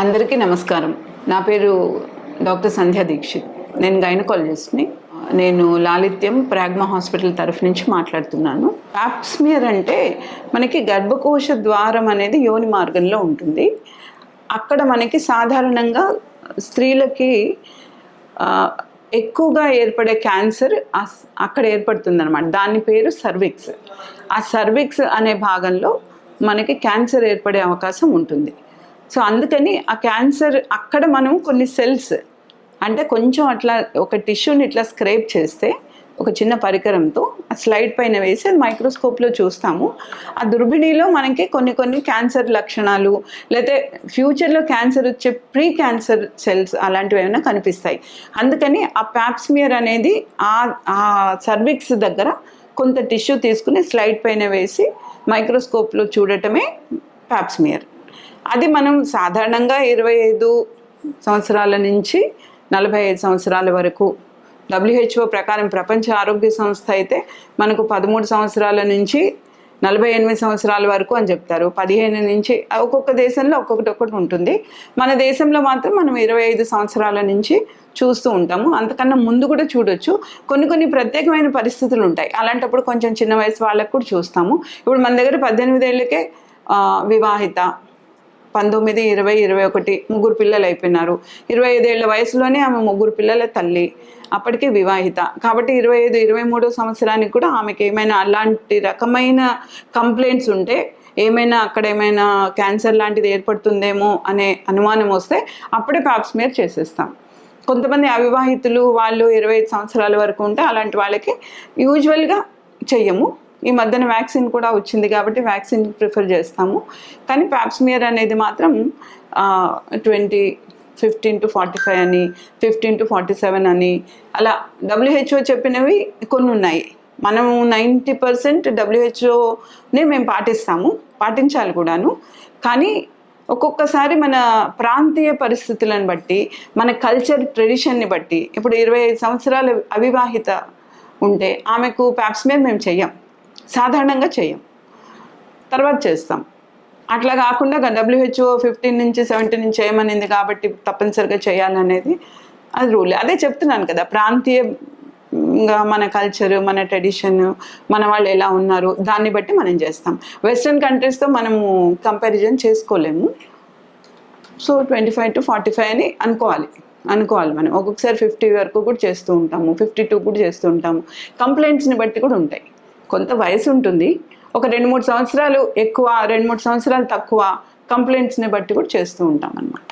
అందరికీ నమస్కారం. నా పేరు డాక్టర్ సంధ్యా దీక్షిత్. నేను గైనకాలజిస్ట్ని. నేను లాలిత్యం ప్రాగ్మా హాస్పిటల్ తరఫు నుంచి మాట్లాడుతున్నాను. ప్యాప్ స్మియర్ అంటే మనకి గర్భకోశ ద్వారం అనేది యోని మార్గంలో ఉంటుంది. అక్కడ మనకి సాధారణంగా స్త్రీలకి ఎక్కువగా ఏర్పడే క్యాన్సర్ అక్కడ ఏర్పడుతుంది అనమాట. దాని పేరు సర్విక్స్. ఆ సర్విక్స్ అనే భాగంలో మనకి క్యాన్సర్ ఏర్పడే అవకాశం ఉంటుంది. సో అందుకని ఆ క్యాన్సర్ అక్కడ మనం కొన్ని సెల్స్ అంటే కొంచెం అట్లా ఒక టిష్యూని ఇట్లా స్క్రేప్ చేస్తే ఒక చిన్న పరికరంతో ఆ స్లైడ్ పైన వేసి అది మైక్రోస్కోప్లో చూస్తాము. ఆ దుర్బిణిలో మనకి కొన్ని క్యాన్సర్ లక్షణాలు లేకపోతే ఫ్యూచర్లో క్యాన్సర్ వచ్చే ప్రీ క్యాన్సర్ సెల్స్ అలాంటివి ఏమైనా కనిపిస్తాయి. అందుకని ఆ ప్యాప్ స్మియర్ అనేది ఆ సర్విక్స్ దగ్గర కొంత టిష్యూ తీసుకుని స్లైడ్ పైన వేసి మైక్రోస్కోప్లో చూడటమే ప్యాప్ స్మియర్. అది మనం సాధారణంగా 25 సంవత్సరాల నుంచి 45 సంవత్సరాల వరకు WHO ప్రకారం ప్రపంచ ఆరోగ్య సంస్థ అయితే మనకు 13 సంవత్సరాల నుంచి 48 సంవత్సరాల వరకు అని చెప్తారు. 15 నుంచి ఒక్కొక్క దేశంలో ఒక్కొక్కటి ఉంటుంది. మన దేశంలో మాత్రం మనం 25 సంవత్సరాల నుంచి చూస్తూ ఉంటాము. అంతకన్నా ముందు కూడా చూడొచ్చు. కొన్ని ప్రత్యేకమైన పరిస్థితులు ఉంటాయి. అలాంటప్పుడు కొంచెం చిన్న వయసు వాళ్ళకు కూడా చూస్తాము. ఇప్పుడు మన దగ్గర 18 ఏళ్ళకే వివాహిత, 19, 20, 21 ముగ్గురు పిల్లలు అయిపోయినారు. 25 ఏళ్ల వయసులోనే ఆమె ముగ్గురు పిల్లల తల్లి, అప్పటికే వివాహిత. కాబట్టి 25, 23 సంవత్సరానికి కూడా ఆమెకి ఏమైనా అలాంటి రకమైన కంప్లైంట్స్ ఉంటే, ఏమైనా అక్కడ ఏమైనా క్యాన్సర్ లాంటిది ఏర్పడుతుందేమో అనే అనుమానం వస్తే అప్పుడే ప్యాప్ స్మియర్ చేసేస్తాం. కొంతమంది అవివాహితులు వాళ్ళు 25 సంవత్సరాల వరకు ఉంటే అలాంటి వాళ్ళకి యూజువల్గా చెయ్యము. ఈ మధ్యన వ్యాక్సిన్ కూడా వచ్చింది కాబట్టి వ్యాక్సిన్ ప్రిఫర్ చేస్తాము. కానీ ప్యాప్ స్మియర్ అనేది మాత్రం 15 to 45 అని, 15 to 47 అని అలా WHO చెప్పినవి కొన్ని ఉన్నాయి. మనము 90% WHOని మేము పాటించాలి కూడాను. కానీ ఒక్కొక్కసారి మన ప్రాంతీయ పరిస్థితులను బట్టి, మన కల్చర్ ట్రెడిషన్ని బట్టి, ఇప్పుడు 25 సంవత్సరాల అవివాహిత ఉంటే ఆమెకు ప్యాప్ స్మియర్ మేము చెయ్యం, సాధారణంగా చెయ్యం, తర్వాత చేస్తాం. అట్లా కాకుండా WHO 15 నుంచి 17 నుంచి చేయమనింది కాబట్టి తప్పనిసరిగా చేయాలనేది అది రూల్. అదే చెప్తున్నాను కదా, ప్రాంతీయంగా మన కల్చర్, మన ట్రెడిషన్, మన వాళ్ళు ఎలా ఉన్నారు దాన్ని బట్టి మనం చేస్తాం. వెస్ట్రన్ కంట్రీస్తో మనము కంపారిజన్ చేసుకోలేము. సో 25 to 45 అని అనుకోవాలి మనం. ఒక్కొక్కసారి 50 వరకు కూడా చేస్తూ ఉంటాము, 52 కూడా చేస్తూ ఉంటాము. కంప్లైంట్స్ని బట్టి కూడా ఉంటాయి. కొంత వయసు ఉంటుంది, ఒక 2-3 సంవత్సరాలు ఎక్కువ, 2-3 సంవత్సరాలు తక్కువ, కంప్లైంట్స్ని బట్టి కూడా చేస్తూ ఉంటాం అన్నమాట.